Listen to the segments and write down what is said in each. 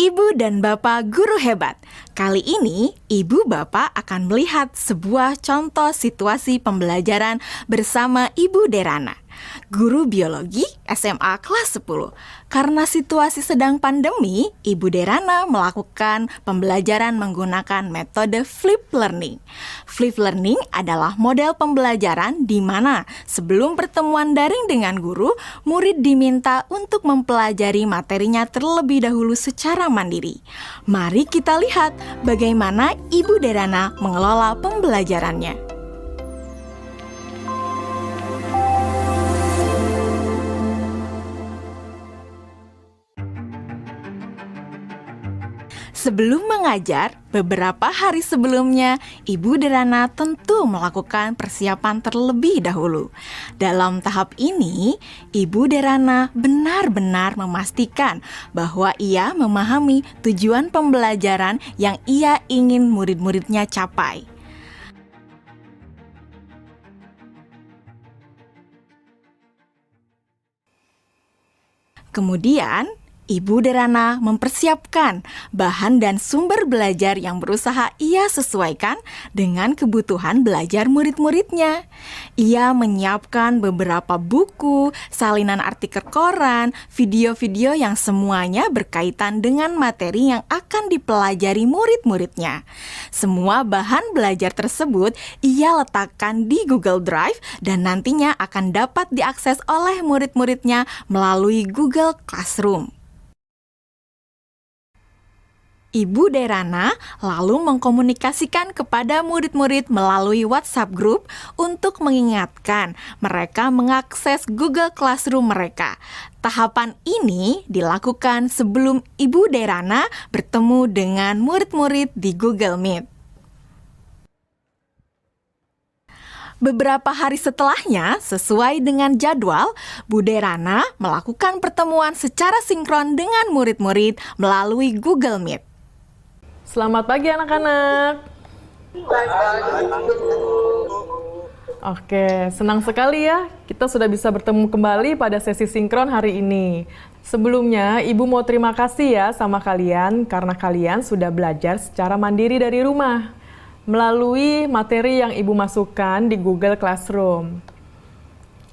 Ibu dan Bapak Guru Hebat. Kali ini, Ibu Bapak akan melihat sebuah contoh situasi pembelajaran bersama Ibu Derana, guru biologi SMA kelas 10. Karena situasi sedang pandemi, Ibu Derana melakukan pembelajaran menggunakan metode flip learning. Flip learning adalah model pembelajaran di mana sebelum pertemuan daring dengan guru, murid diminta untuk mempelajari materinya terlebih dahulu secara mandiri. Mari kita lihat bagaimana Ibu Derana mengelola pembelajarannya. Sebelum mengajar, beberapa hari sebelumnya, Ibu Derana tentu melakukan persiapan terlebih dahulu. Dalam tahap ini, Ibu Derana benar-benar memastikan bahwa ia memahami tujuan pembelajaran yang ia ingin murid-muridnya capai. Kemudian, Ibu Derana mempersiapkan bahan dan sumber belajar yang berusaha ia sesuaikan dengan kebutuhan belajar murid-muridnya. Ia menyiapkan beberapa buku, salinan artikel koran, video-video yang semuanya berkaitan dengan materi yang akan dipelajari murid-muridnya. Semua bahan belajar tersebut ia letakkan di Google Drive dan nantinya akan dapat diakses oleh murid-muridnya melalui Google Classroom. Ibu Derana lalu mengkomunikasikan kepada murid-murid melalui WhatsApp group untuk mengingatkan mereka mengakses Google Classroom mereka. Tahapan ini dilakukan sebelum Ibu Derana bertemu dengan murid-murid di Google Meet. Beberapa hari setelahnya, sesuai dengan jadwal, Bu Derana melakukan pertemuan secara sinkron dengan murid-murid melalui Google Meet. Selamat pagi anak-anak. Oke, senang sekali ya kita sudah bisa bertemu kembali pada sesi sinkron hari ini. Sebelumnya, Ibu mau terima kasih ya sama kalian karena kalian sudah belajar secara mandiri dari rumah melalui materi yang Ibu masukkan di Google Classroom.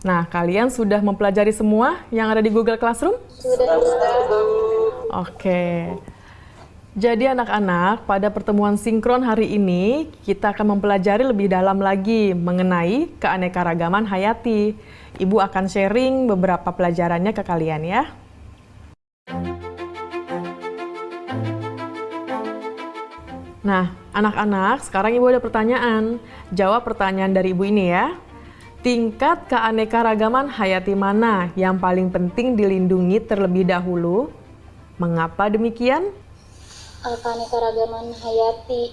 Nah, kalian sudah mempelajari semua yang ada di Google Classroom? Sudah. Oke. Jadi anak-anak, pada pertemuan sinkron hari ini, kita akan mempelajari lebih dalam lagi mengenai keanekaragaman hayati. Ibu akan sharing beberapa pelajarannya ke kalian ya. Nah, anak-anak, sekarang Ibu ada pertanyaan. Jawab pertanyaan dari Ibu ini ya. Tingkat keanekaragaman hayati mana yang paling penting dilindungi terlebih dahulu? Mengapa demikian? Keanekaragaman hayati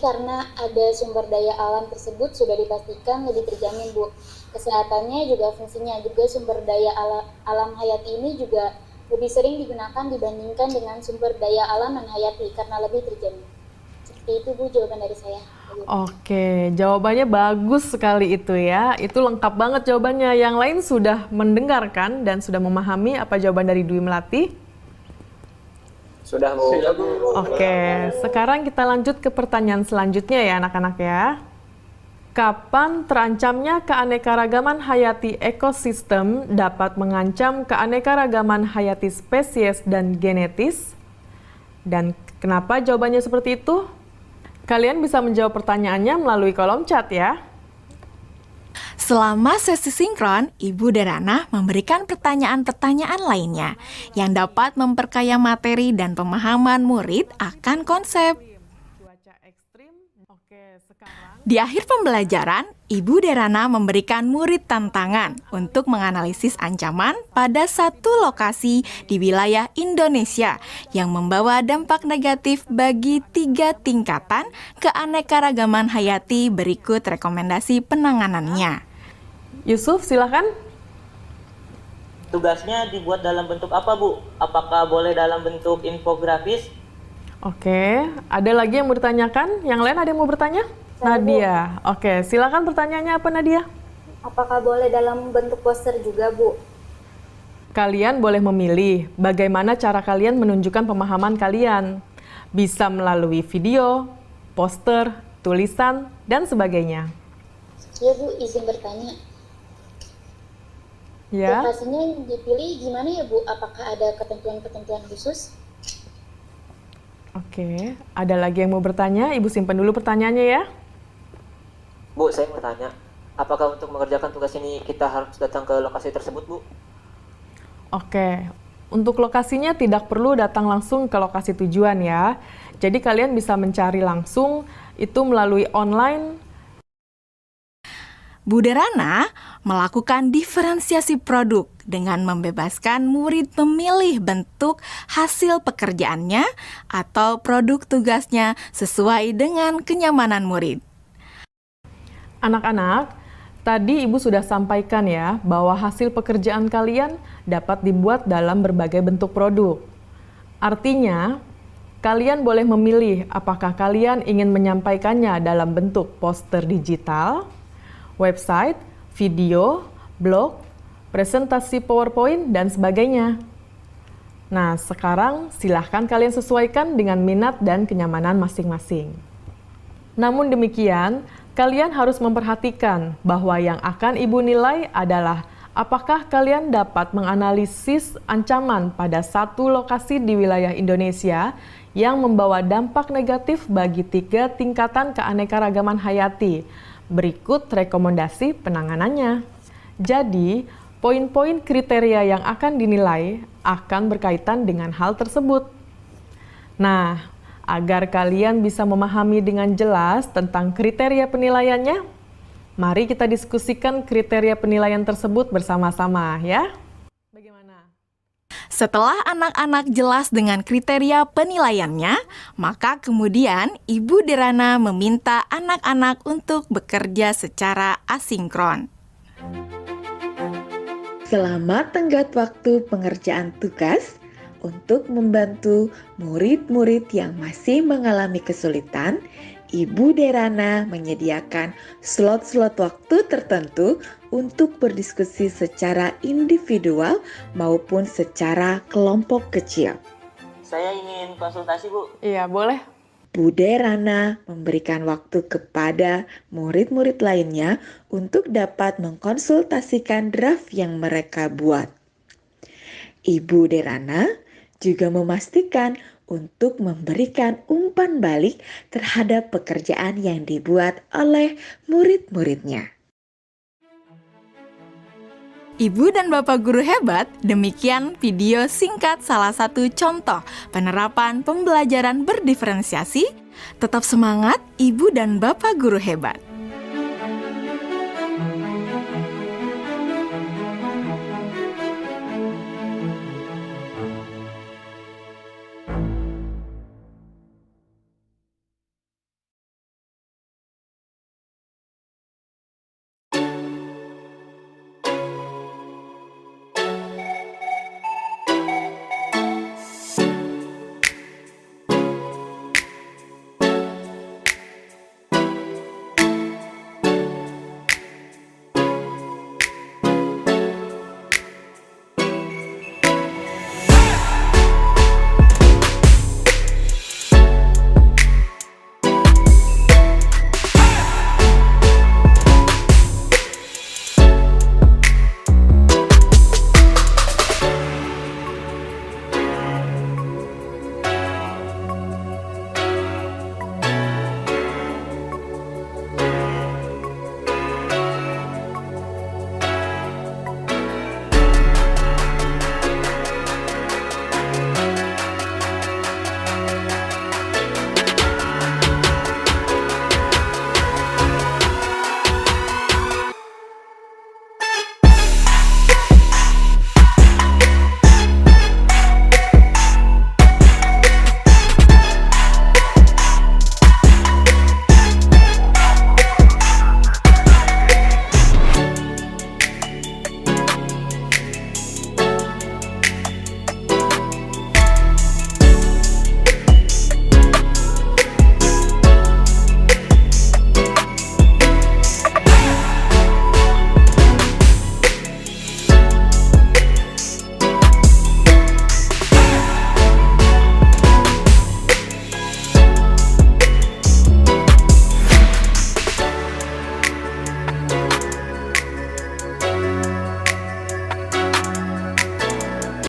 karena ada sumber daya alam tersebut sudah dipastikan lebih terjamin, Bu. Kesehatannya juga fungsinya juga sumber daya alam hayati ini juga lebih sering digunakan dibandingkan dengan sumber daya alam non hayati karena lebih terjamin. Seperti itu, Bu, jawaban dari saya. Oke, jawabannya bagus sekali itu ya. Itu lengkap banget jawabannya. Yang lain sudah mendengarkan dan sudah memahami apa jawaban dari Dwi Melati? Sudah, Bu. Oke, sekarang kita lanjut ke pertanyaan selanjutnya ya anak-anak ya. Kapan terancamnya keanekaragaman hayati ekosistem dapat mengancam keanekaragaman hayati spesies dan genetis? Dan kenapa jawabannya seperti itu? Kalian bisa menjawab pertanyaannya melalui kolom chat ya. Selama sesi sinkron, Ibu Derana memberikan pertanyaan-pertanyaan lainnya yang dapat memperkaya materi dan pemahaman murid akan konsep. Di akhir pembelajaran, Ibu Derana memberikan murid tantangan untuk menganalisis ancaman pada satu lokasi di wilayah Indonesia yang membawa dampak negatif bagi 3 tingkatan keanekaragaman hayati. Berikut rekomendasi penanganannya. Yusuf, silakan. Tugasnya dibuat dalam bentuk apa, Bu? Apakah boleh dalam bentuk infografis? Oke, ada lagi yang mau ditanyakan? Yang lain ada yang mau bertanya? Nadia. Oke, silakan pertanyaannya apa Nadia? Apakah boleh dalam bentuk poster juga, Bu? Kalian boleh memilih bagaimana cara kalian menunjukkan pemahaman kalian. Bisa melalui video, poster, tulisan, dan sebagainya. Ya Bu, izin bertanya. Ya, Lokasinya yang dipilih gimana ya Bu? Apakah ada ketentuan-ketentuan khusus? oke. Ada lagi yang mau bertanya? Ibu simpan dulu pertanyaannya ya. Bu, saya mau tanya, apakah untuk mengerjakan tugas ini kita harus datang ke lokasi tersebut, Bu? Oke, untuk lokasinya tidak perlu datang langsung ke lokasi tujuan ya. Jadi kalian bisa mencari langsung itu melalui online. Bu Derana melakukan diferensiasi produk dengan membebaskan murid memilih bentuk hasil pekerjaannya atau produk tugasnya sesuai dengan kenyamanan murid. Anak-anak, tadi Ibu sudah sampaikan ya bahwa hasil pekerjaan kalian dapat dibuat dalam berbagai bentuk produk. Artinya, kalian boleh memilih apakah kalian ingin menyampaikannya dalam bentuk poster digital, website, video, blog, presentasi PowerPoint, dan sebagainya. Nah, sekarang silahkan kalian sesuaikan dengan minat dan kenyamanan masing-masing. Namun demikian, kalian harus memperhatikan bahwa yang akan Ibu nilai adalah apakah kalian dapat menganalisis ancaman pada satu lokasi di wilayah Indonesia yang membawa dampak negatif bagi 3 tingkatan keanekaragaman hayati. Berikut rekomendasi penanganannya. Jadi, poin-poin kriteria yang akan dinilai akan berkaitan dengan hal tersebut. Nah, agar kalian bisa memahami dengan jelas tentang kriteria penilaiannya, mari kita diskusikan kriteria penilaian tersebut bersama-sama ya. Bagaimana? Setelah anak-anak jelas dengan kriteria penilaiannya, maka kemudian Ibu Derana meminta anak-anak untuk bekerja secara asinkron. Selamat tenggat waktu pengerjaan tugas untuk membantu murid-murid yang masih mengalami kesulitan. Ibu Derana menyediakan slot-slot waktu tertentu untuk berdiskusi secara individual maupun secara kelompok kecil. Saya ingin konsultasi, Bu. Iya, boleh. Bu Derana memberikan waktu kepada murid-murid lainnya untuk dapat mengkonsultasikan draft yang mereka buat. Ibu Derana juga memastikan untuk memberikan umpan balik terhadap pekerjaan yang dibuat oleh murid-muridnya. Ibu dan Bapak Guru Hebat, demikian video singkat salah satu contoh penerapan pembelajaran berdiferensiasi. Tetap semangat, Ibu dan Bapak Guru Hebat.